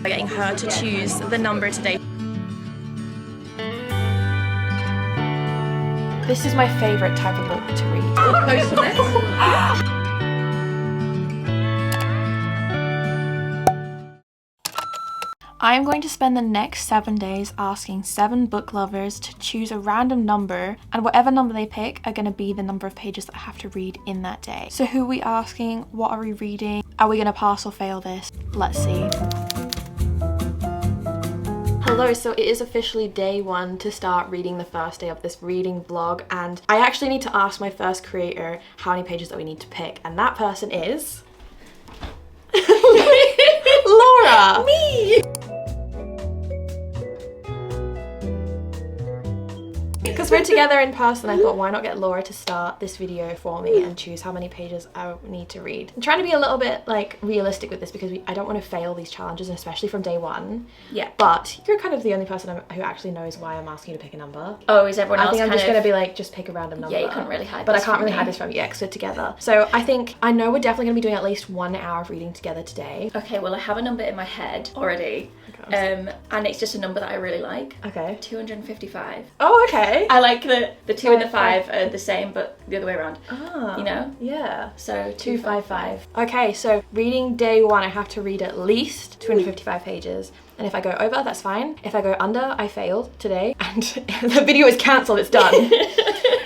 Getting her to choose the number today. This is my favourite type of book to read. Post on this. I am going to spend the next 7 days asking 7 book lovers to choose a random number, and whatever number they pick are going to be the number of pages that I have to read in that day. So who are we asking? What are we reading? Are we going to pass or fail this? Let's see. Hello, so it is officially day 1 to start reading the first day of this reading vlog, and I actually need to ask my first creator how many pages that we need to pick, and that person is... Laura! Me! Because we're together in person, I thought, why not get Laura to start this video for me and choose how many pages I need to read. I'm trying to be a little bit like realistic with this because I don't want to fail these challenges, and especially from day 1. Yeah. But you're kind of the only person who actually knows why I'm asking you to pick a number. Oh, is everyone else? I think I'm just going to be like, just pick a random number. Yeah, you can't really hide but this I can't from really me. hide this from you because we're together. So I know we're definitely going to be doing at least 1 hour of reading together today. Okay, well I have a number in my head already. And it's just a number that I really like. Okay. 255. Oh, okay. I like the 2 and the 5 are the same, but the other way around. Ah, you know? Yeah. So 255. Okay, so reading day 1, I have to read at least 255 pages. And if I go over, that's fine. If I go under, I failed today, and the video is cancelled, it's done.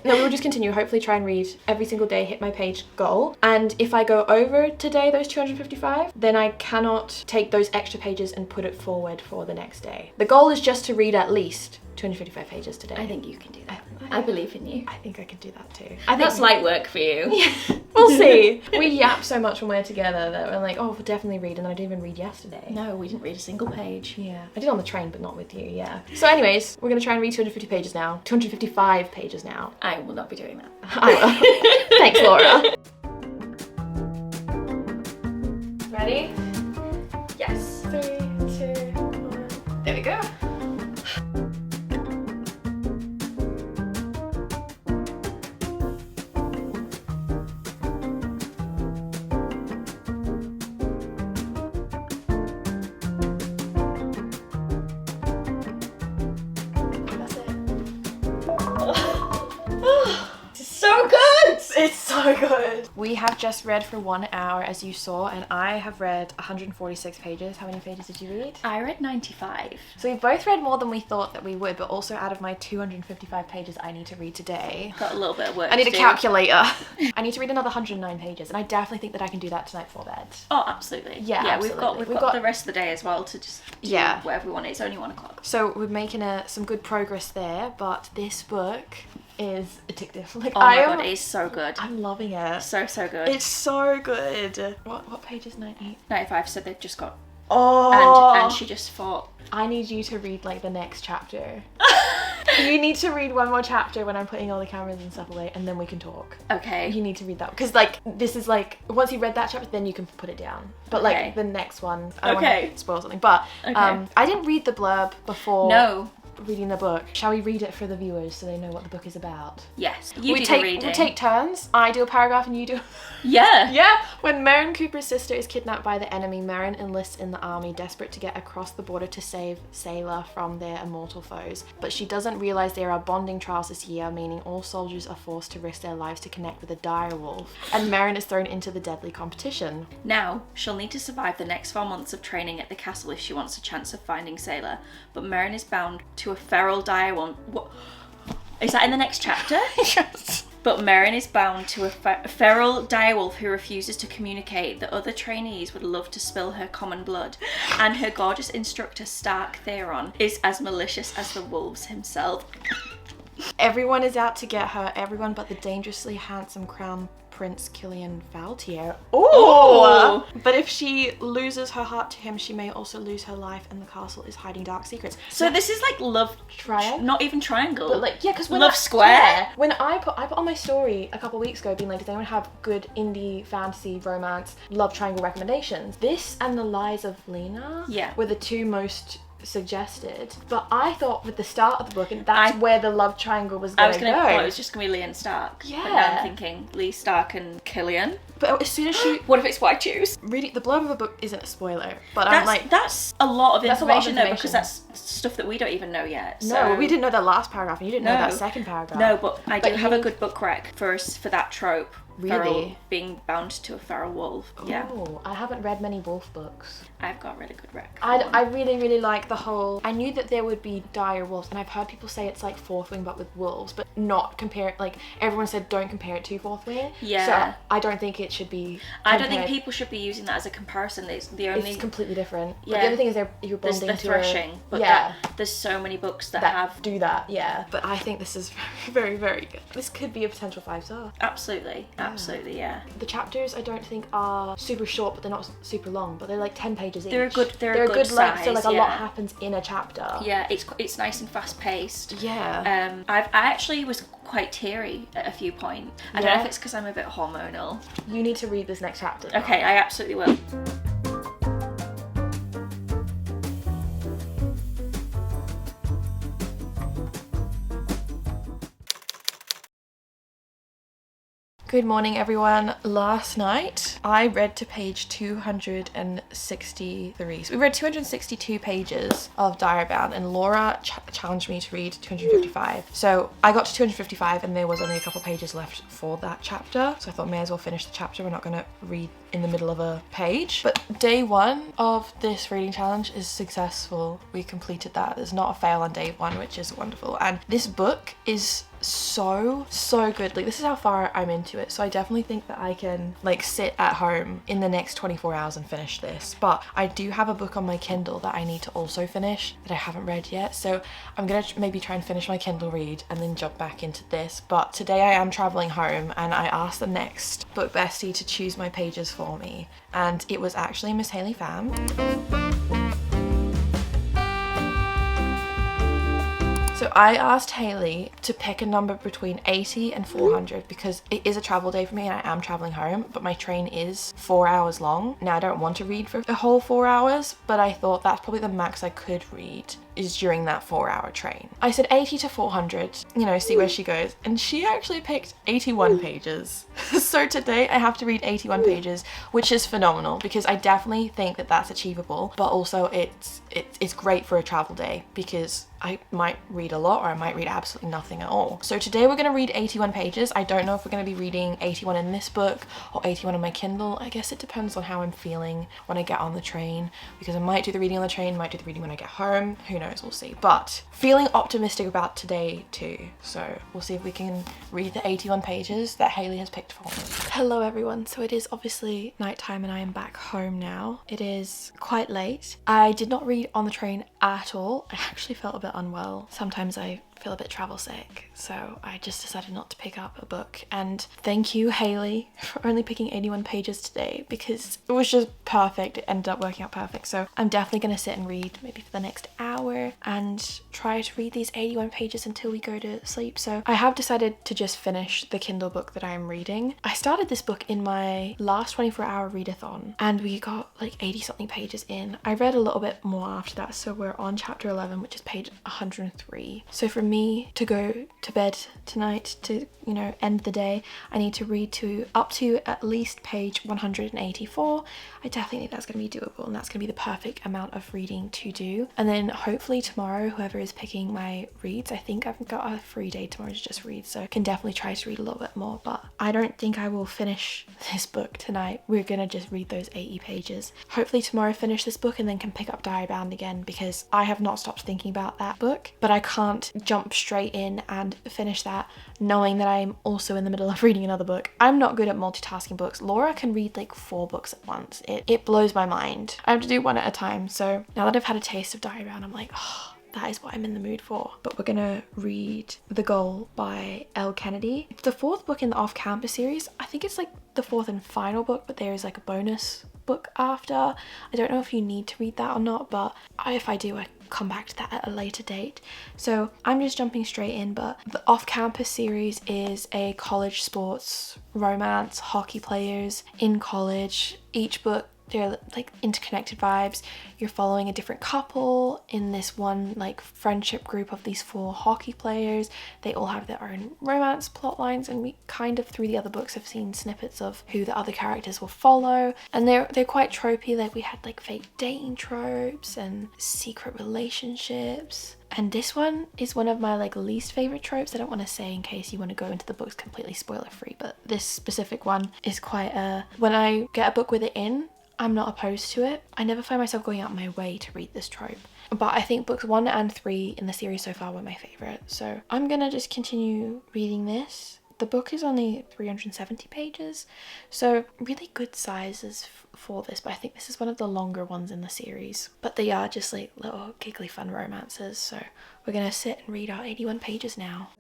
Then we'll just continue, hopefully try and read every single day, hit my page goal. And if I go over today, those 255, then I cannot take those extra pages and put it forward for the next day. The goal is just to read at least 255 pages today. I think you can do that. I believe in you. I think I can do that too. I think that's light work for you. Yeah, we'll see. We yap so much when we're together that we're like, oh, we'll definitely read, and I didn't even read yesterday. No, we didn't read a single page. Yeah, I did on the train, but not with you, yeah. So anyways, we're gonna try and read 250 pages now. 255 pages now. I will not be doing that. I will. Thanks, Laura. Ready? Yes. 3, 2, 1. There we go. So good! It's so good. We have just read for 1 hour, as you saw, and I have read 146 pages. How many pages did you read? I read 95. So we both read more than we thought that we would, but also out of my 255 pages I need to read today, Got a little bit of work I need to a do. calculator. I need to read another 109 pages, and I definitely think that I can do that tonight before bed. Oh, absolutely. Yeah, absolutely. We've got the rest of the day as well to just do whatever we want. It's only 1 o'clock. So we're making some good progress there, but this book is addictive. Like, Oh my god, it's so good. I'm loving it. So good. It's so good. What page is 90? 95, so they've just got... Oh! And she just thought... I need you to read, like, the next chapter. You need to read 1 more chapter when I'm putting all the cameras and stuff away, and then we can talk. Okay. You need to read that. Because, like, this is, like, once you read that chapter, then you can put it down. But, like, the next one, I don't want to spoil something. But, I didn't read the blurb before... No. Reading the book. Shall we read it for the viewers so they know what the book is about? Yes. You do the reading. We take turns. I do a paragraph and you do... Yeah. Yeah. When Merrin Cooper's sister is kidnapped by the enemy, Merrin enlists in the army, desperate to get across the border to save Sailor from their immortal foes. But she doesn't realise there are bonding trials this year, meaning all soldiers are forced to risk their lives to connect with a dire wolf. And Merrin is thrown into the deadly competition. Now, she'll need to survive the next 4 months of training at the castle if she wants a chance of finding Sailor. But Merrin is bound to a feral dire wolf. What? Is that in the next chapter? Yes. But Merrin is bound to a feral direwolf who refuses to communicate that other trainees would love to spill her common blood. And her gorgeous instructor, Stark Theron, is as malicious as the wolves himself. Everyone is out to get her, everyone but the dangerously handsome Crown Prince Killian Valtier. Oh! But if she loses her heart to him, she may also lose her life, and the castle is hiding dark secrets. So this is like love triangle? Not even triangle. But like, yeah, because when love square. When I put on my story a couple weeks ago being like, does anyone have good indie fantasy romance love triangle recommendations? This and The Lies of Lena were the 2 most suggested, but I thought with the start of the book, and that's where the love triangle was going to go. I was going to thought it was just going to be Lee and Stark. Yeah. But now I'm thinking Lee, Stark and Killian. But as soon as she What if it's what I choose? reading the blurb of a book isn't a spoiler, but That's, I'm like, that's a lot of That's a lot of information though, because information. that's stuff that we don't even know yet. no, So. we didn't know that last paragraph, and you didn't know that second paragraph. No, but I But do have a he- good book rec for that trope. Really? Feral being bound to a feral wolf. Yeah. Oh, I haven't read many wolf books. I've got a really good rec. I really, really like the whole... I knew that there would be dire wolves, and I've heard people say it's like Fourth Wing but with wolves, but not compare it... Like, everyone said don't compare it to Fourth Wing. Yeah. So I don't think it should be I don't think compared. people should be using that as a comparison. It's the only... It's completely different. Yeah. But the other thing is you're There's bonding the to threshing, but yeah. there's so many books that that have... do that, yeah. But I think this is very, very, very good. This could be a potential 5-star. Absolutely, absolutely, yeah. The chapters I don't think are super short, but they're not super long, but they're like 10 pages each. They're a good length, so size, like a yeah. lot happens in a chapter. Yeah, it's nice and fast paced. Yeah. I actually was quite teary at a few points. I don't know if it's because I'm a bit hormonal. You need to read this next chapter. Okay, I absolutely will. Good morning, everyone. Last night I read to page 263. So we read 262 pages of Diary Bound, and Laura challenged me to read 255. So I got to 255 and there was only a couple pages left for that chapter. So I thought may as well finish the chapter. We're not going to read in the middle of a page. But day one of this reading challenge is successful. We completed that. There's not a fail on day one, which is wonderful. And this book is so good. Like, this is how far I'm into it, so I definitely think that I can like sit at home in the next 24 hours and finish this. But I do have a book on my Kindle that I need to also finish that I haven't read yet, so I'm gonna maybe try and finish my Kindle read and then jump back into this. But today I am traveling home, and I asked the next book bestie to choose my pages for me, and it was actually Miss Hayley Pham. So I asked Hayley to pick a number between 80 and 400 because it is a travel day for me and I am traveling home, but my train is 4 hours long. Now I don't want to read for a whole 4 hours, but I thought that's probably the max I could read is during that 4-hour train. I said 80 to 400, you know, see where she goes. And she actually picked 81 pages. So today I have to read 81 pages, which is phenomenal because I definitely think that that's achievable, but also it's great for a travel day because I might read a lot or I might read absolutely nothing at all. So today we're gonna read 81 pages. I don't know if we're gonna be reading 81 in this book or 81 on my Kindle. I guess it depends on how I'm feeling when I get on the train, because I might do the reading on the train, might do the reading when I get home, who knows, we'll see. But feeling optimistic about today too. So we'll see if we can read the 81 pages that Hayley has picked for me. Hello everyone, so it is obviously nighttime and I am back home now. It is quite late. I did not read on the train at all. I actually felt a bit unwell. Sometimes I feel a bit travel sick, so I just decided not to pick up a book. And thank you, Hayley, for only picking 81 pages today because it was just perfect. It ended up working out perfect. So I'm definitely gonna sit and read maybe for the next hour and try to read these 81 pages until we go to sleep. So I have decided to just finish the Kindle book that I am reading. I started this book in my last 24-hour readathon and we got like 80 something pages in. I read a little bit more after that, so we're on chapter 11, which is page 103. So for me to go to bed tonight, to, you know, end the day, I need to read up to at least page 184. I definitely think that's going to be doable, and that's going to be the perfect amount of reading to do. And then hopefully tomorrow, whoever is picking my reads, I think I've got a free day tomorrow to just read, so I can definitely try to read a little bit more. But I don't think I will finish this book tonight. We're going to just read those 80 pages. Hopefully tomorrow finish this book and then can pick up Diary Bound again, because I have not stopped thinking about that book, but I can't jump straight in and finish that knowing that I'm also in the middle of reading another book. I'm not good at multitasking books. Laura can read like 4 books at once. It blows my mind. I have to do one at a time. So now that I've had a taste of Diary Bound, I'm like, oh, that is what I'm in the mood for. But we're gonna read The Goal by Elle Kennedy. It's the 4th book in the Off-Campus series. I think it's like the 4th and final book, but there is like a bonus book after. I don't know if you need to read that or not, but if I do, I come back to that at a later date. So I'm just jumping straight in, but the Off-Campus series is a college sports romance, hockey players in college. Each book they're like interconnected vibes. You're following a different couple in this one like friendship group of these 4 hockey players. They all have their own romance plot lines, and we kind of through the other books have seen snippets of who the other characters will follow, and they're quite tropey. Like we had like fake dating tropes and secret relationships. And this one is one of my like least favorite tropes. I don't want to say in case you want to go into the books completely spoiler free, but this specific one is quite when I get a book with it in, I'm not opposed to it. I never find myself going out my way to read this trope. But I think books 1 and 3 in the series so far were my favorite. So I'm gonna just continue reading this. The book is only 370 pages, so really good sizes for this, but I think this is one of the longer ones in the series. But they are just like little giggly fun romances, so we're gonna sit and read our 81 pages now.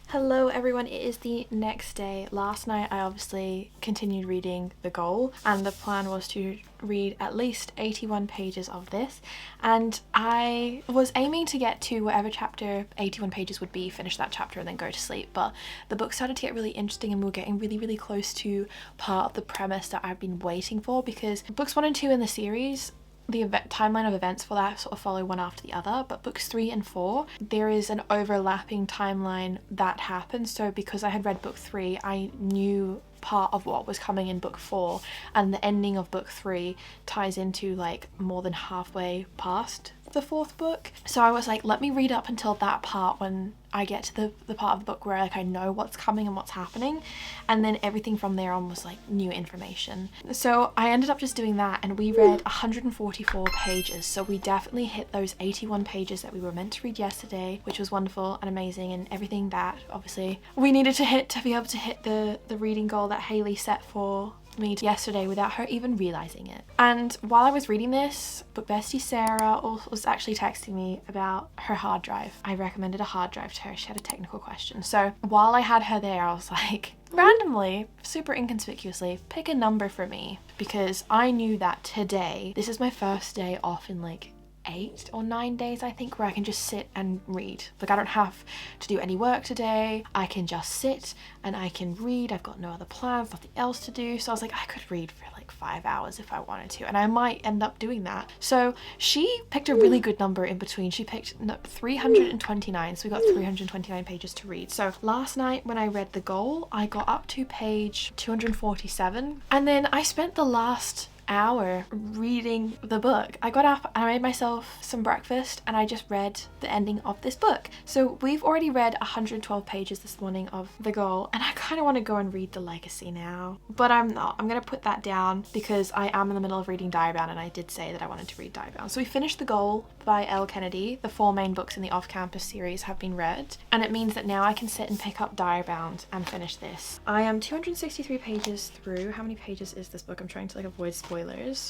Hello everyone, it is the next day. Last night I obviously continued reading The Goal, and the plan was to read at least 81 pages of this, and I was aiming to get to whatever chapter 81 pages would be, finish that chapter and then go to sleep. But the book started to get really interesting and we were getting really close to part of the premise that I've been waiting for, because books 1 and 2 in the series, the timeline of events for that sort of follow one after the other, but books 3 and 4 there is an overlapping timeline that happens. So because I had read book 3, I knew part of what was coming in book 4, and the ending of book 3 ties into like more than halfway past the 4th book. So I was like, let me read up until that part when I get to the part of the book where like I know what's coming and what's happening, and then everything from there on was like new information. So I ended up just doing that, and we read 144 pages, so we definitely hit those 81 pages that we were meant to read yesterday, which was wonderful and amazing, and everything that obviously we needed to hit to be able to hit the reading goal that Haley set for me yesterday without her even realizing it. And while I was reading this, book bestie Sarah was actually texting me about her hard drive. I recommended a hard drive to her. She had a technical question. So while I had her there, I was like, randomly, super inconspicuously, pick a number for me, because I knew that today, this is my first day off in like 8 or 9 days, I think, where I can just sit and read. Like I don't have to do any work today. I can just sit and I can read. I've got no other plans, nothing else to do. So I was like, I could read for like 5 hours if I wanted to, and I might end up doing that. So she picked a really good number in between. She picked 329, so we got 329 pages to read. So last night when I read The Goal, I got up to page 247, and then I spent the last hour reading the book. I got up, I made myself some breakfast, and I just read the ending of this book. So we've already read 112 pages this morning of The Goal, and I kind of want to go and read The Legacy now, but I'm not. I'm gonna put that down because I am in the middle of reading Diarybound, and I did say that I wanted to read Diarybound. So we finished The Goal by Elle Kennedy. The 4 main books in the off-campus series have been read, and it means that now I can sit and pick up Diarybound and finish this. I am 263 pages through. How many pages is this book? I'm trying to like avoid spoilers.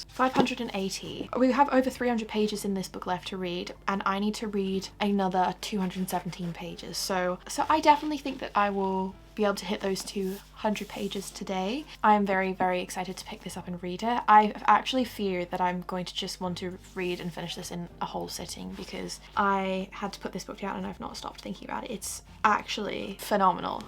580. We have over 300 pages in this book left to read, and I need to read another 217 pages. So I definitely think that I will be able to hit those 200 pages today. I am very excited to pick this up and read it. I actually fear that I'm going to just want to read and finish this in a whole sitting, because I had to put this book down and I've not stopped thinking about it. It's actually phenomenal.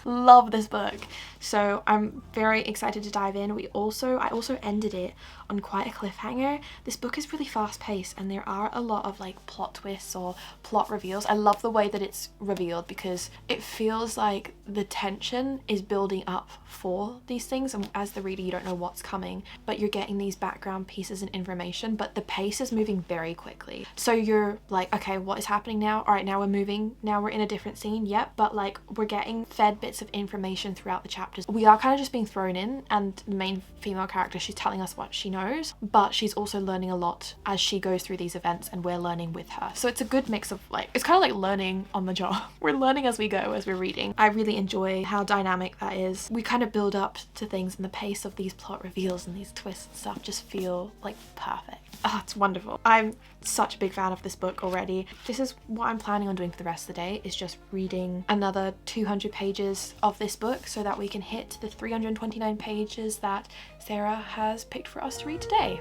Love this book. So I'm very excited to dive in. I also ended it on quite a cliffhanger. This book is really fast paced, and there are a lot of like plot twists or plot reveals. I love the way that it's revealed, because it feels like the tension is building up for these things, and as the reader you don't know what's coming, but you're getting these background pieces and information, but the pace is moving very quickly. So you're like, okay, what is happening now? All right, now we're moving, now we're in a different scene. Yep, but like we're getting fed bits of information throughout the chapters. We are kind of just being thrown in, and the main female character, she's telling us what she knows, but she's also learning a lot as she goes through these events, and we're learning with her. So it's a good mix of it's kind of like learning on the job. We're learning as we go, as we're reading. I really enjoy how dynamic that is we kind of build up to things, and the pace of these plot reveals and these twists and stuff just feel like perfect. Oh, it's wonderful. I'm such a big fan of this book already. This is what I'm planning on doing for the rest of the day, is just reading another 200 pages of this book so that we can hit the 329 pages that Sarah has picked for us to read today.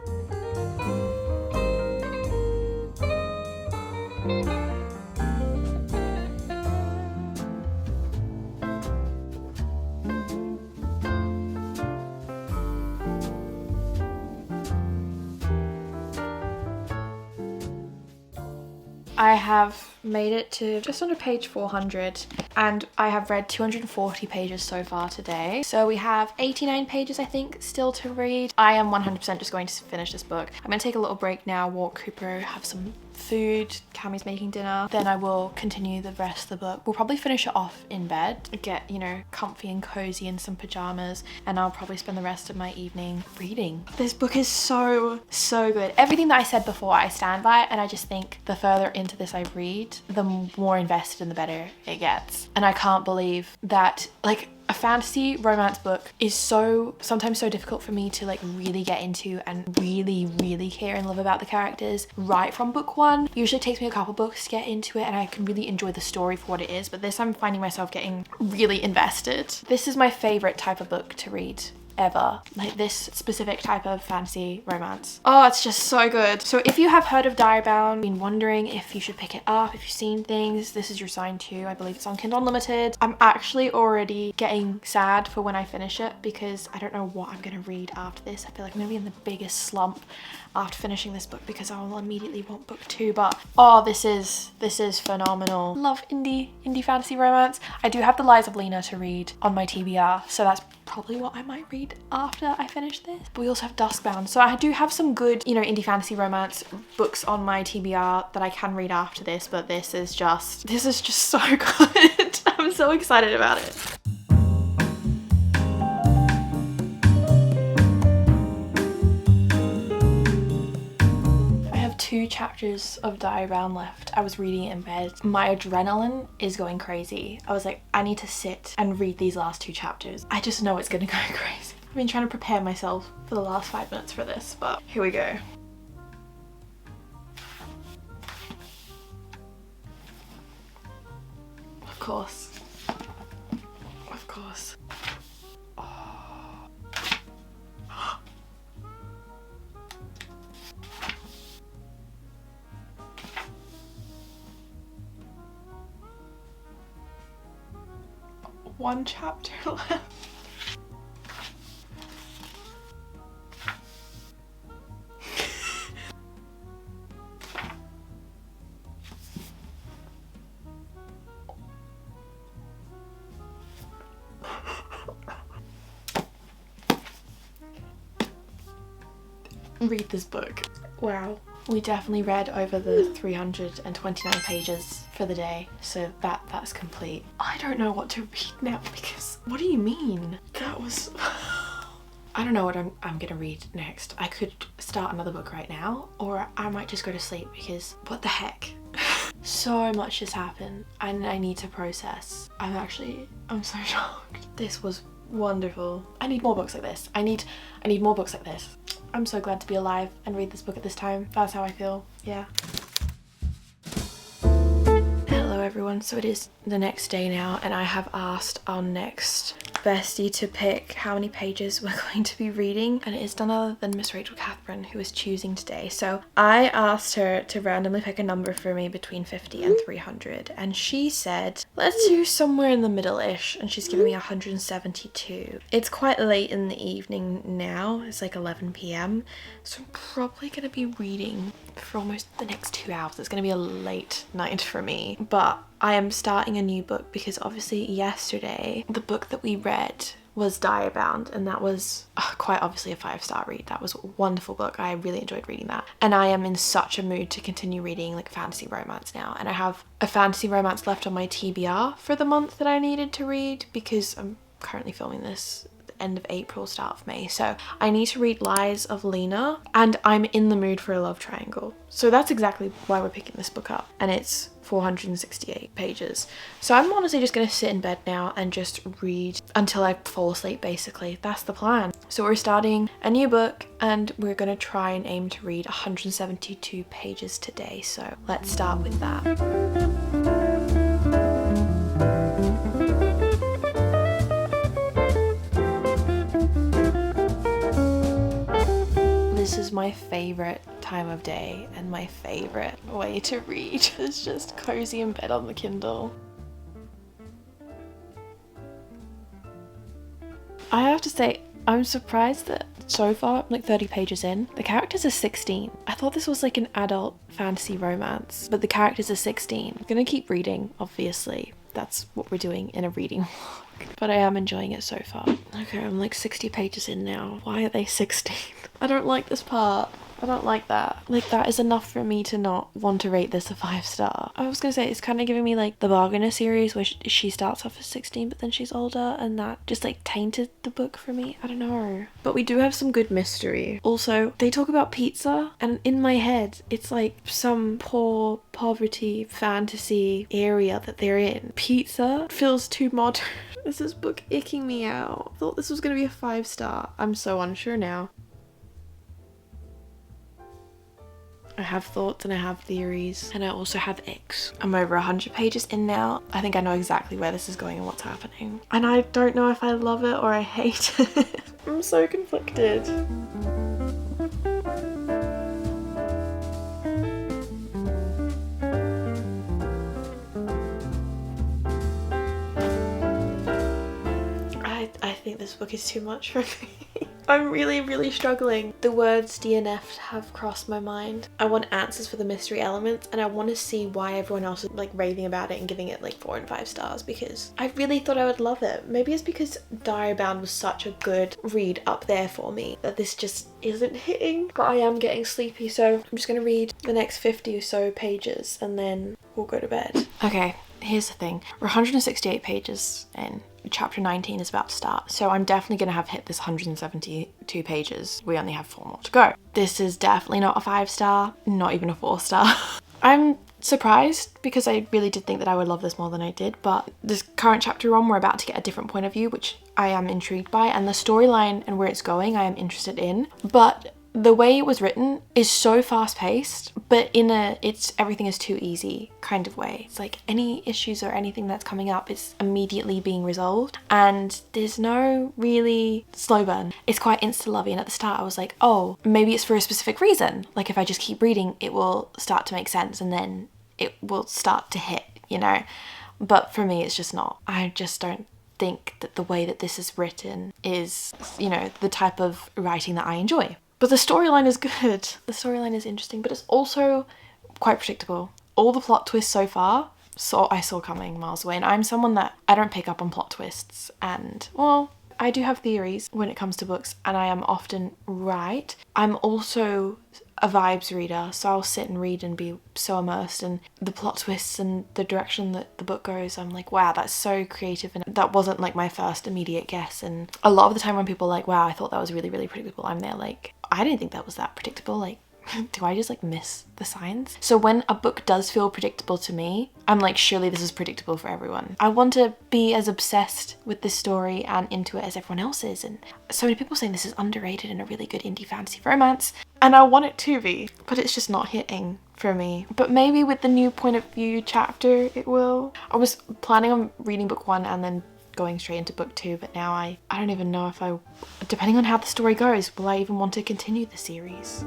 I have made it to just under page 400 and I have read 240 pages so far today. So we have 89 pages I think still to read. I am 100% just going to finish this book. I'm going to take a little break now, walk Cooper, have some food, Cammie's making dinner, then I will continue the rest of the book. We'll probably finish it off in bed, get, you know, comfy and cozy in some pajamas, and I'll probably spend the rest of my evening reading. This book is so good. Everything that I said before I stand by, and I just think the further into this I read, the more invested and the better it gets. And I can't believe that, like, a fantasy romance book is sometimes so difficult for me to like really get into and really care and love about the characters right from book one. Usually it takes me a couple books to get into it and I can really enjoy the story for what it is, but this I'm finding myself getting really invested. This is my favorite type of book to read ever, like this specific type of fantasy romance. Oh, it's just so good. So if you have heard of Diary Bound, been wondering if you should pick it up, if you've seen things, this is your sign too. I believe it's on Kindle Unlimited. I'm actually already getting sad for when I finish it because I don't know what I'm gonna read after this. I feel like I'm gonna be in the biggest slump after finishing this book because I will immediately want book two, but oh, this is phenomenal. Love indie fantasy romance. I do have The Lies of Lena to read on my TBR, so that's probably what I might read after I finish this. But we also have Duskbound, so I do have some good, you know, indie fantasy romance books on my TBR that I can read after this, but this is just so good. I'm so excited about it. Two chapters of Diary Bound left. I was reading it in bed. My adrenaline is going crazy. I was like, I need to sit and read these last two chapters. I just know it's gonna go crazy. I've been trying to prepare myself for the last 5 minutes for this, but here we go. Of course. Of course. One chapter left. Read this book. Wow. We definitely read over the 329 pages for the day, so that's complete. I don't know what to read now because what do you mean? That was I don't know what I'm gonna read next. I could start another book right now or I might just go to sleep because what the heck? So much has happened and I need to process. I'm so shocked. This was wonderful. I need more books like this. I need more books like this. I'm so glad to be alive and read this book at this time. That's how I feel, yeah. Hello everyone, so it is the next day now and I have asked our next bestie to pick how many pages we're going to be reading, and it is none other than Miss Rachel Catherine who is choosing today. So I asked her to randomly pick a number for me between 50 and 300 and she said let's do somewhere in the middle-ish, and she's giving me 172. It's quite late in the evening now, it's like 11 p.m, so I'm probably gonna be reading for almost the next 2 hours. It's gonna be a late night for me, but I am starting a new book because obviously yesterday the book that we read was Diary Bound, and that was quite obviously a 5-star read. That was a wonderful book. I really enjoyed reading that, and I am in such a mood to continue reading like fantasy romance now, and I have a fantasy romance left on my TBR for the month that I needed to read because I'm currently filming this end of April, start of May. So I need to read Lies of Lena, and I'm in the mood for a love triangle. So that's exactly why we're picking this book up, and it's 468 pages. So I'm honestly just gonna sit in bed now and just read until I fall asleep, basically. That's the plan. So we're starting a new book and we're gonna try and aim to read 172 pages today. So let's start with that. This is my favorite time of day and my favorite way to read. It's just cozy in bed on the Kindle. I have to say, I'm surprised that so far, I'm like 30 pages in, the characters are 16. I thought this was like an adult fantasy romance, but the characters are 16. I'm gonna keep reading, obviously. That's what we're doing in a reading vlog. But I am enjoying it so far. Okay, I'm like 60 pages in now. Why are they 16? I don't like this part. I don't like that. Like, that is enough for me to not want to rate this a 5-star. I was gonna say, it's kind of giving me like the Bargainer series where she starts off as 16 but then she's older, and that just like tainted the book for me. I don't know. But we do have some good mystery. Also, they talk about pizza, and in my head it's like some poor poverty fantasy area that they're in. Pizza feels too modern. Is this book icking me out? I thought this was gonna be a 5-star. I'm so unsure now. I have thoughts and I have theories, and I also have icks. I'm over 100 pages in now. I think I know exactly where this is going and what's happening. And I don't know if I love it or I hate it. I'm so conflicted. I think this book is too much for me. I'm really struggling. The words DNF have crossed my mind. I want answers for the mystery elements, and I want to see why everyone else is like raving about it and giving it like 4 and 5 stars, because I really thought I would love it. Maybe it's because Diary Bound was such a good read up there for me that this just isn't hitting. But I am getting sleepy, so I'm just gonna read the next 50 or so pages and then we'll go to bed. Okay, here's the thing. We're 168 pages in. Chapter 19 is about to start, so I'm definitely going to have hit this 172 pages. We only have 4 more to go. This is definitely not a 5-star, not even a 4-star. I'm surprised because I really did think that I would love this more than I did, but this current chapter we're on, we're about to get a different point of view, which I am intrigued by, and the storyline and where it's going I am interested in. But the way it was written is so fast-paced, but in a everything is too easy kind of way. It's like any issues or anything that's coming up is immediately being resolved, and there's no really slow burn. It's quite insta-lovey, and at the start I was like, oh, maybe it's for a specific reason. Like if I just keep reading, it will start to make sense and then it will start to hit, you know? But for me, it's just not. I just don't think that the way that this is written is, you know, the type of writing that I enjoy. But the storyline is good. The storyline is interesting, but it's also quite predictable. All the plot twists so far, I saw coming miles away. And I'm someone that I don't pick up on plot twists. And, well, I do have theories when it comes to books, and I am often right. I'm also a vibes reader, so I'll sit and read and be so immersed in the plot twists and the direction that the book goes. I'm like, wow, that's so creative, and that wasn't like my first immediate guess. And a lot of the time when people are like, wow, I thought that was really predictable, I'm there like, I didn't think that was that predictable. Like, do I just like miss the signs? So when a book does feel predictable to me, I'm like, surely this is predictable for everyone. I want to be as obsessed with this story and into it as everyone else is. And so many people saying this is underrated and a really good indie fantasy romance, and I want it to be, but it's just not hitting for me. But maybe with the new point of view chapter it will. I was planning on reading book 1 and then going straight into book 2, but now I don't even know if depending on how the story goes, will I even want to continue the series.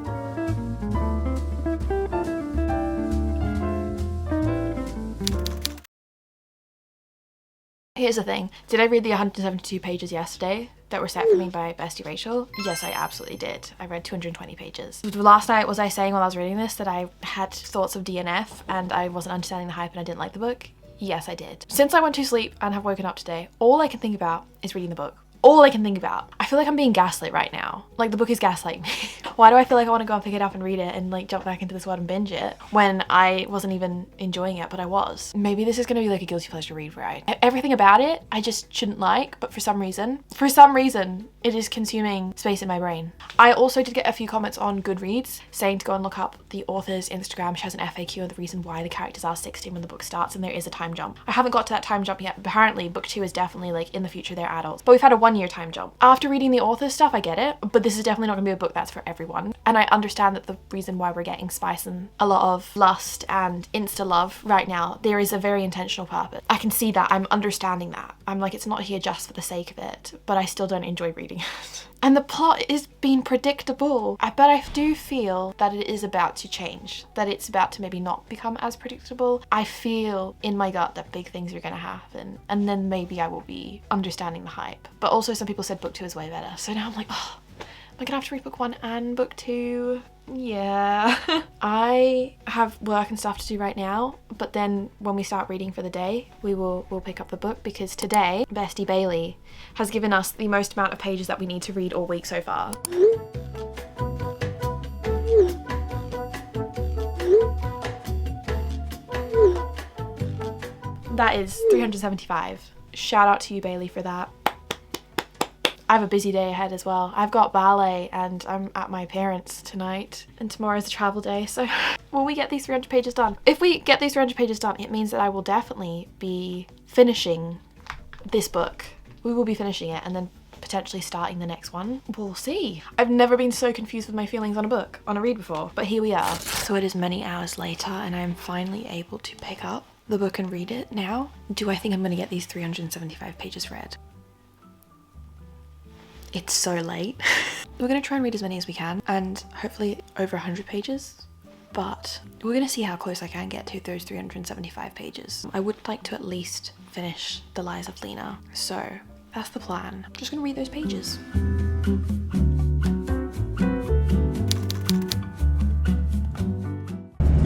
Here's the thing. Did I read the 172 pages yesterday that were set for me by Bestie Rachel? Yes, I absolutely did. I read 220 pages. Last night, was I saying while I was reading this that I had thoughts of DNF and I wasn't understanding the hype and I didn't like the book? Yes, I did. Since I went to sleep and have woken up today, all I can think about is reading the book. all I can think about. I feel like I'm being gaslit right now. Like the book is gaslighting me. Why do I feel like I want to go and pick it up and read it and like jump back into this world and binge it when I wasn't even enjoying it, but I was? Maybe this is going to be like a guilty pleasure read where everything about it I just shouldn't like, but for some reason, it is consuming space in my brain. I also did get a few comments on Goodreads saying to go and look up the author's Instagram. She has an FAQ of the reason why the characters are 16 when the book starts, and there is a time jump. I haven't got to that time jump yet. Apparently book 2 is definitely like in the future they're adults, but we've had a 1-year time jump. After reading the author's stuff, I get it, but this is definitely not gonna be a book that's for everyone. And I understand that the reason why we're getting spice and a lot of lust and insta love right now, there is a very intentional purpose. I can see that. I'm understanding that. I'm like, it's not here just for the sake of it, but I still don't enjoy reading it. And the plot is being predictable. But I do feel that it is about to change, that it's about to maybe not become as predictable. I feel in my gut that big things are gonna happen, and then maybe I will be understanding the hype. But also some people said book 2 is way better. So now I'm like, oh, am I gonna have to read book 1 and book 2? Yeah. I have work and stuff to do right now, but then when we start reading for the day, we'll pick up the book, because today Bestie Bailey has given us the most amount of pages that we need to read all week so far. That is 375. Shout out to you, Bailey, for that. I have a busy day ahead as well. I've got ballet and I'm at my parents' tonight, and tomorrow's a travel day, so will we get these 300 pages done? If we get these 300 pages done, it means that I will definitely be finishing this book. We will be finishing it and then potentially starting the next one. We'll see. I've never been so confused with my feelings on a read before, but here we are. So it is many hours later and I'm finally able to pick up the book and read it now. Do I think I'm gonna get these 375 pages read? It's so late. We're gonna try and read as many as we can, and hopefully over 100 pages, but we're gonna see how close I can get to those 375 pages. I would like to at least finish The Lies of Lena, so that's the plan. I'm just gonna read those pages.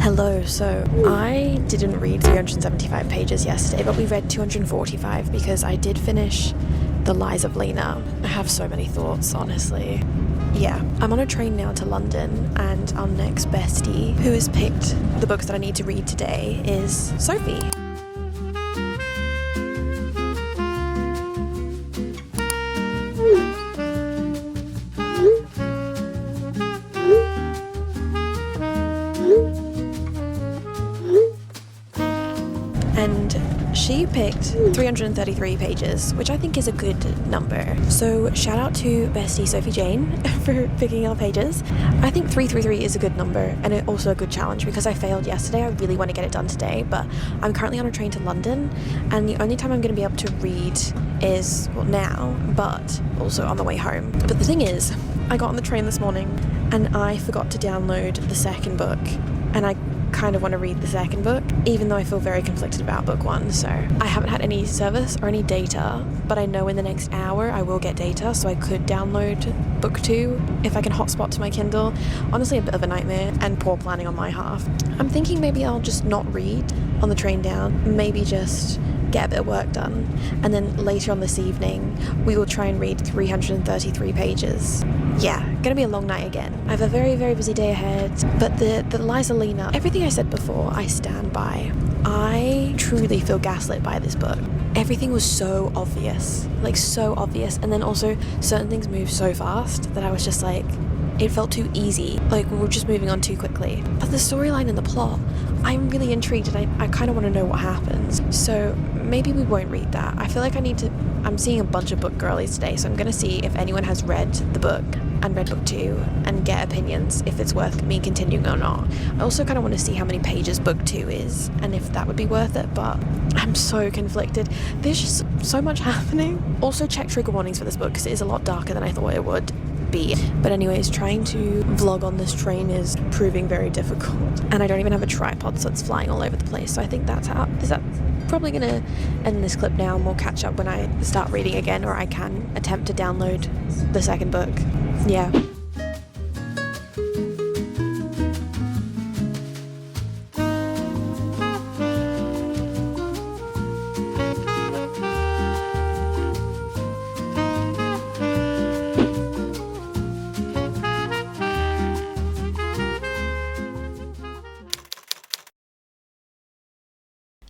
Hello, so I didn't read 375 pages yesterday, but we read 245 because I did finish The Lies of Lena. I have so many thoughts, honestly. Yeah, I'm on a train now to London, and our next bestie, who has picked the books that I need to read today, is Sophie. And she picked 333 pages, which I think is a good number. So shout out to bestie Sophie Jane for picking our pages. I think 333 is a good number, and also a good challenge, because I failed yesterday. I really want to get it done today, but I'm currently on a train to London, and the only time I'm going to be able to read is, well, now, but also on the way home. But the thing is, I got on the train this morning and I forgot to download the second book, and I kind of want to read the second book, even though I feel very conflicted about book 1. So I haven't had any service or any data, but I know in the next hour I will get data, so I could download book 2 if I can hotspot to my Kindle. Honestly, a bit of a nightmare and poor planning on my half. I'm thinking maybe I'll just not read on the train down, maybe just get a bit of work done, and then later on this evening we will try and read 333 pages. Yeah, gonna be a long night again. I have a very, very busy day ahead, but the Lies of Lena, everything I said before, I stand by. I truly feel gaslit by this book. Everything was so obvious, like so obvious, and then also certain things move so fast that I was just like, it felt too easy, like we were just moving on too quickly. But the storyline and the plot, I'm really intrigued, and I kind of want to know what happens. So maybe we won't read that. I feel like I'm seeing a bunch of book girlies today, so I'm going to see if anyone has read the book and read book 2 and get opinions if it's worth me continuing or not. I also kind of want to see how many pages book 2 is and if that would be worth it, but I'm so conflicted. There's just so much happening. Also check trigger warnings for this book because it is a lot darker than I thought it would be. But anyways, trying to vlog on this train is proving very difficult, and I don't even have a tripod, so it's flying all over the place. So I think that's probably gonna end this clip now, and we'll catch up when I start reading again, or I can attempt to download the second book. Yeah.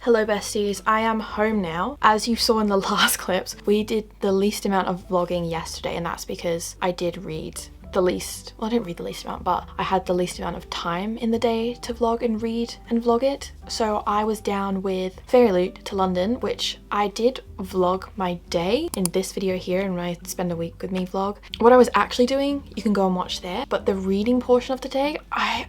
Hello besties, I am home now. As you saw in the last clips, we did the least amount of vlogging yesterday, and that's because I did read the least, well I didn't read the least amount, but I had the least amount of time in the day to vlog and read and vlog it. So I was down with Fairyloot to London, which I did vlog my day in this video here in my spend a week with me vlog. What I was actually doing, you can go and watch there, but the reading portion of the day,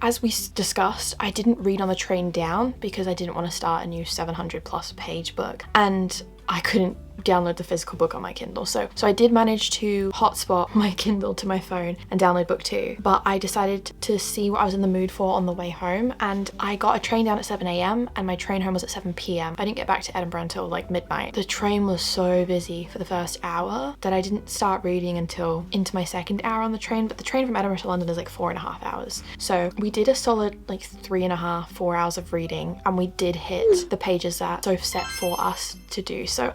as we discussed, I didn't read on the train down because I didn't want to start a new 700+ page book, and I couldn't download the physical book on my Kindle. So I did manage to hotspot my Kindle to my phone and download book 2, but I decided to see what I was in the mood for on the way home, and I got a train down at 7 AM and my train home was at 7 PM. I didn't get back to Edinburgh until like midnight. The train was so busy for the first hour that I didn't start reading until into my second hour on the train, but the train from Edinburgh to London is like 4.5 hours. So we did a solid like 3.5, 4 hours of reading, and we did hit the pages that so set for us to do. So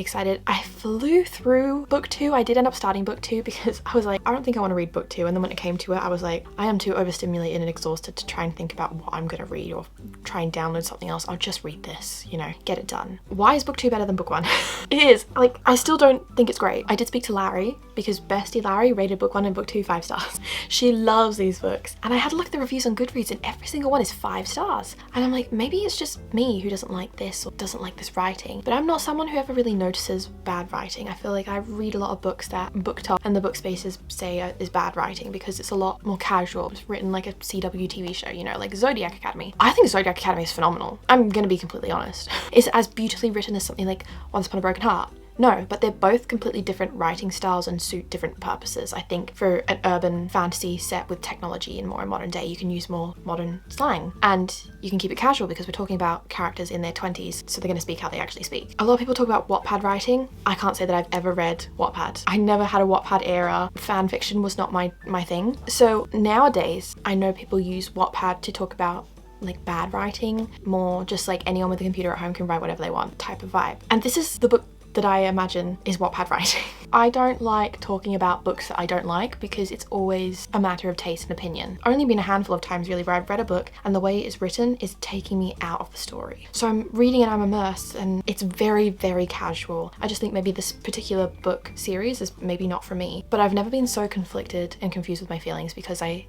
excited. I flew through book 2. I did end up starting book 2 because I was like, I don't think I want to read book 2, and then when it came to it I was like, I am too overstimulated and exhausted to try and think about what I'm gonna read or try and download something else. I'll just read this, you know, get it done. Why is book 2 better than book 1? It is. Like, I still don't think it's great. I did speak to Larry because bestie Larry rated book 1 and book 2 5 stars. She loves these books, and I had to look at the reviews on Goodreads and every single one is 5 stars, and I'm like, maybe it's just me who doesn't like this or doesn't like this writing, but I'm not someone who ever really notices bad writing. I feel like I read a lot of books that BookTok and the book spaces say is bad writing because it's a lot more casual. It's written like a CW TV show, you know, like Zodiac Academy. I think Zodiac Academy is phenomenal. I'm gonna be completely honest. Is it as beautifully written as something like Once Upon a Broken Heart? No, but they're both completely different writing styles and suit different purposes. I think for an urban fantasy set with technology in more modern day, you can use more modern slang, and you can keep it casual because we're talking about characters in their 20s, so they're going to speak how they actually speak. A lot of people talk about Wattpad writing. I can't say that I've ever read Wattpad. I never had a Wattpad era. Fan fiction was not my thing. So nowadays, I know people use Wattpad to talk about like bad writing, more just like anyone with a computer at home can write whatever they want type of vibe. And this is the book that I imagine is Wattpad writing. I don't like talking about books that I don't like because it's always a matter of taste and opinion. Only been a handful of times really where I've read a book and the way it's written is taking me out of the story. So I'm reading and I'm immersed, and it's very, very casual. I just think maybe this particular book series is maybe not for me, but I've never been so conflicted and confused with my feelings because I'm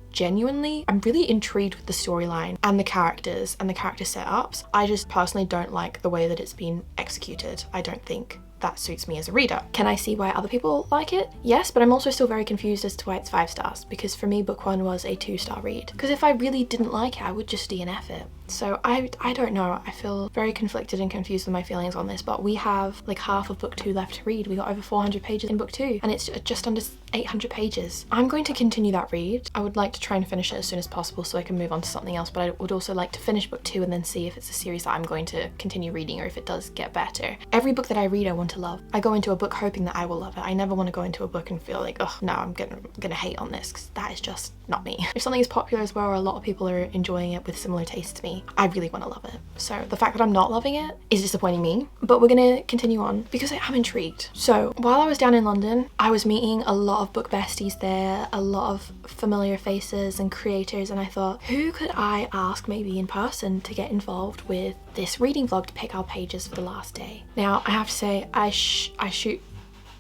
really intrigued with the storyline and the characters and the character setups. I just personally don't like the way that it's been executed. I don't think that suits me as a reader. Can I see why other people like it? Yes, but I'm also still very confused as to why it's 5 stars, because for me book 1 was a 2-star read. Because if I really didn't like it, I would just DNF it. So I don't know. I feel very conflicted and confused with my feelings on this, but we have like half of book 2 left to read. We got over 400 pages in book 2 and it's just under 800 pages. I'm going to continue that read. I would like to try and finish it as soon as possible so I can move on to something else, but I would also like to finish book 2 and then see if it's a series that I'm going to continue reading or if it does get better. Every book that I read I want to love. I go into a book hoping that I will love it. I never want to go into a book and feel like, oh no, I'm gonna hate on this, because that is just not me. If something is popular as well or a lot of people are enjoying it with similar tastes to me, I really want to love it. So the fact that I'm not loving it is disappointing me, but we're gonna continue on because I am intrigued. So while I was down in London, I was meeting a lot of book besties there, a lot of familiar faces and creators, and I thought, who could I ask maybe in person to get involved with this reading vlog to pick our pages for the last day? Now I have to say, I shooted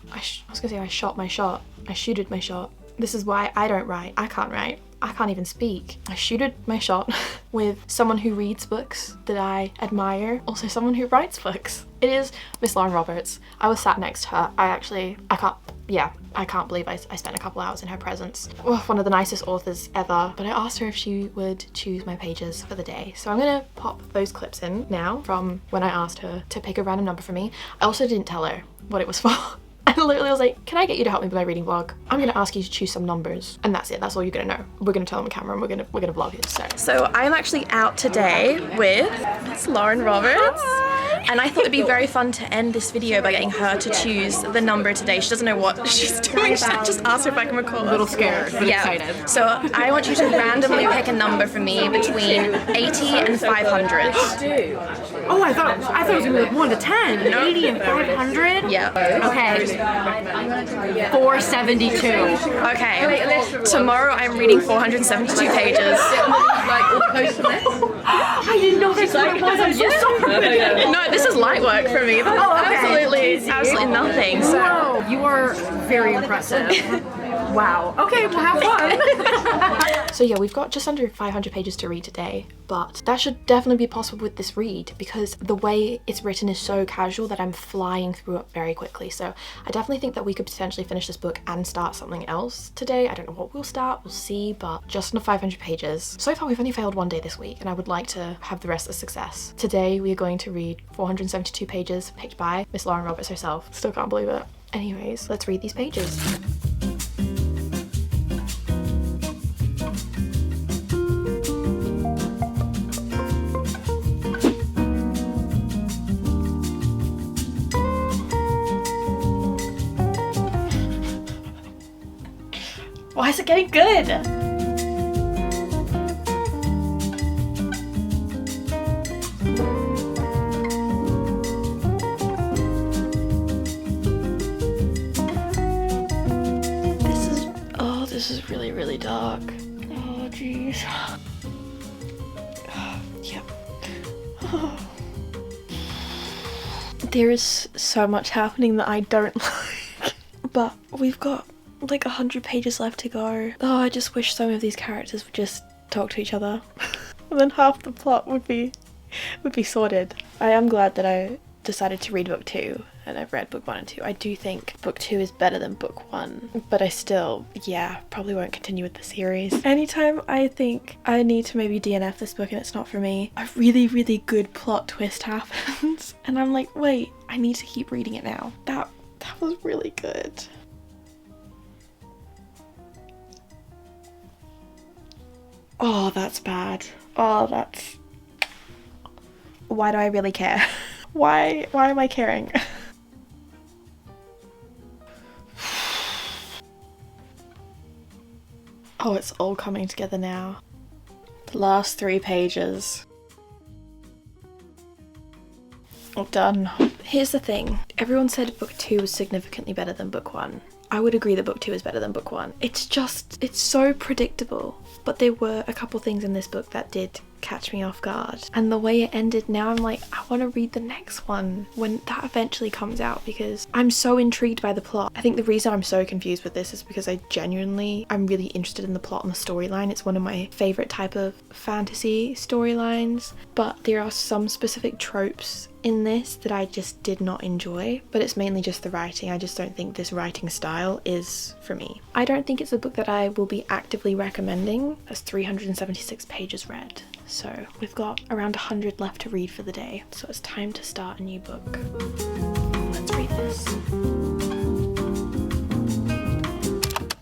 my shot. This is why I don't write. I can't write. I can't even speak. I shooted my shot with someone who reads books that I admire, also someone who writes books. It is Miss Lauren Roberts. I was sat next to her. I can't believe I spent a couple hours in her presence. Oh, one of the nicest authors ever. But I asked her if she would choose my pages for the day. So I'm gonna pop those clips in now from when I asked her to pick a random number for me. I also didn't tell her what it was for. I literally was like, can I get you to help me with my reading vlog? I'm gonna ask you to choose some numbers, and that's it. That's all you're gonna know. We're gonna tell them on camera and we're gonna vlog it. So I'm actually out today with Miss Lauren Roberts. Hi. And I thought it'd be very fun to end this video by getting her to choose the number today. She doesn't know what she's doing. Should I just ask her if I can record? A little scared, but excited. So I want you to randomly pick a number for me between 80 and 500. Oh, I thought it was gonna be 1 to 10. 80 and 500? Yeah. Okay. 472. Okay. Tomorrow I'm reading 472 pages. I didn't know that's what it was. I'm so sorry. No, this is light work for me. Absolutely nothing. So. Whoa, you are very impressive. Wow. Okay, well have fun. So yeah, we've got just under 500 pages to read today, but that should definitely be possible with this read because the way it's written is so casual that I'm flying through it very quickly. So I definitely think that we could potentially finish this book and start something else today. I don't know what we'll start, we'll see, but just under 500 pages. So far we've only failed one day this week and I would like to have the rest a success. Today we are going to read 472 pages picked by Miss Lauren Roberts herself. Still can't believe it. Anyways, let's read these pages. Why is it getting good? This is really, really dark. Oh, jeez. Yep. There is so much happening that I don't like. But we've got like 100 pages left to go. Oh, I just wish some of these characters would just talk to each other. And then half the plot would be sorted. I am glad that I decided to read book 2 and I've read book 1 and 2. I do think book 2 is better than book 1, but I still, yeah, probably won't continue with the series. Anytime I think I need to maybe DNF this book and it's not for me, a really, really good plot twist happens. And I'm like, wait, I need to keep reading it now. That was really good. Oh, that's bad. Oh, that's... Why do I really care? Why am I caring? Oh, it's all coming together now. The last 3 pages. All done. Here's the thing. Everyone said book 2 was significantly better than book 1. I would agree that book 2 is better than book 1. It's so predictable. But there were a couple things in this book that did catch me off guard. And the way it ended, now I'm like, I want to read the next one when that eventually comes out because I'm so intrigued by the plot. I think the reason I'm so confused with this is because I'm really interested in the plot and the storyline. It's one of my favorite type of fantasy storylines, but there are some specific tropes in this that I just did not enjoy, but it's mainly just the writing. I just don't think this writing style is for me. I don't think it's a book that I will be actively recommending. That's 376 pages read. So we've got around 100 left to read for the day. So it's time to start a new book. Let's read this.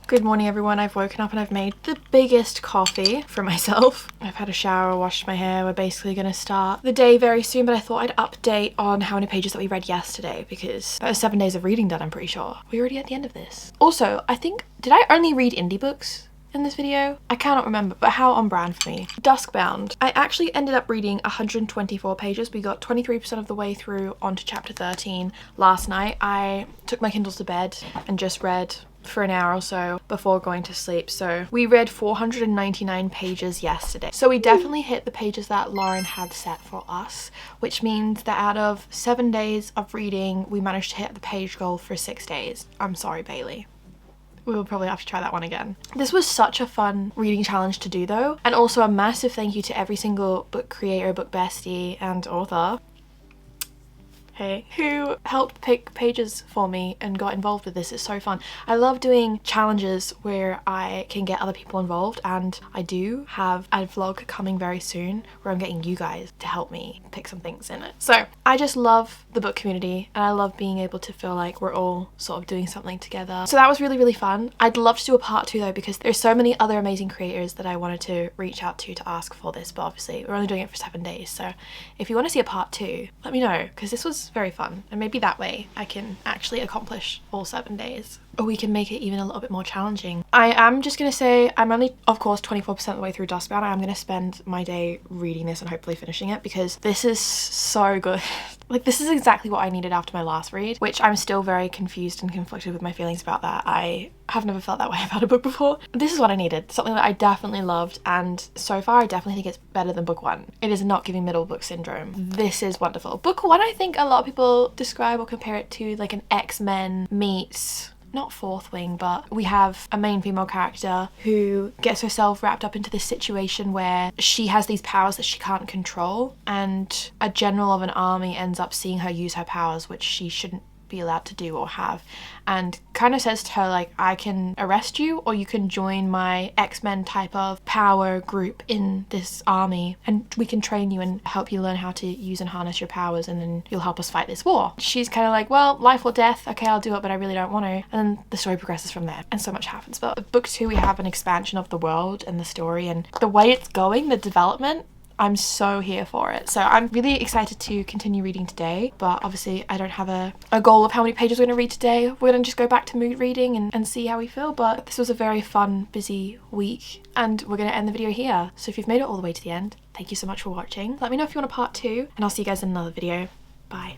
Good morning everyone, I've woken up and I've made the biggest coffee for myself. I've had a shower, washed my hair, we're basically gonna start the day very soon, but I thought I'd update on how many pages that we read yesterday because that was 7 days of reading done, I'm pretty sure. We're already at the end of this. Also, I think, did I only read indie books in this video? I cannot remember, but how on brand for me. Duskbound. I actually ended up reading 124 pages. We got 23% of the way through onto chapter 13 last night. I took my Kindles to bed and just read for an hour or so before going to sleep. So we read 499 pages yesterday. So we definitely hit the pages that Lauren had set for us, which means that out of 7 days of reading, we managed to hit the page goal for 6 days. I'm sorry, Bailey. We'll probably have to try that one again. This was such a fun reading challenge to do though. And also a massive thank you to every single book creator, book bestie and author hey, who helped pick pages for me and got involved with this. It's so fun. I love doing challenges where I can get other people involved, and I do have a vlog coming very soon where I'm getting you guys to help me pick some things in it. So I just love the book community, and I love being able to feel like we're all sort of doing something together. So that was really, really fun. I'd love to do a part 2 though, because there's so many other amazing creators that I wanted to reach out to ask for this, but obviously we're only doing it for 7 days. So if you want to see a part 2, let me know, because this was very fun, and maybe that way I can actually accomplish all 7 days. Or we can make it even a little bit more challenging. I am just gonna say I'm only, of course, 24% of the way through Dustbound. I am gonna spend my day reading this and hopefully finishing it, because this is so good. Like, this is exactly what I needed after my last read, which I'm still very confused and conflicted with my feelings about that. I have never felt that way about a book before. This is what I needed, something that I definitely loved, and so far I definitely think it's better than book 1. It is not giving middle book syndrome. This is wonderful. Book 1, I think a lot of people describe or compare it to like an X-Men meets, not Fourth Wing, but we have a main female character who gets herself wrapped up into this situation where she has these powers that she can't control, and a general of an army ends up seeing her use her powers, which she shouldn't be allowed to do or have, and kind of says to her like, I can arrest you, or you can join my X-Men type of power group in this army, and we can train you and help you learn how to use and harness your powers, and then you'll help us fight this war. She's kind of like, well, life or death, okay, I'll do it, but I really don't want to. And then the story progresses from there, and so much happens. But book 2, we have an expansion of the world and the story, and the way it's going, the development, I'm so here for it. So I'm really excited to continue reading today, but obviously I don't have a goal of how many pages we're gonna read today. We're gonna just go back to mood reading and see how we feel. But this was a very fun, busy week, and we're gonna end the video here. So if you've made it all the way to the end, thank you so much for watching. Let me know if you want a part 2, and I'll see you guys in another video. Bye.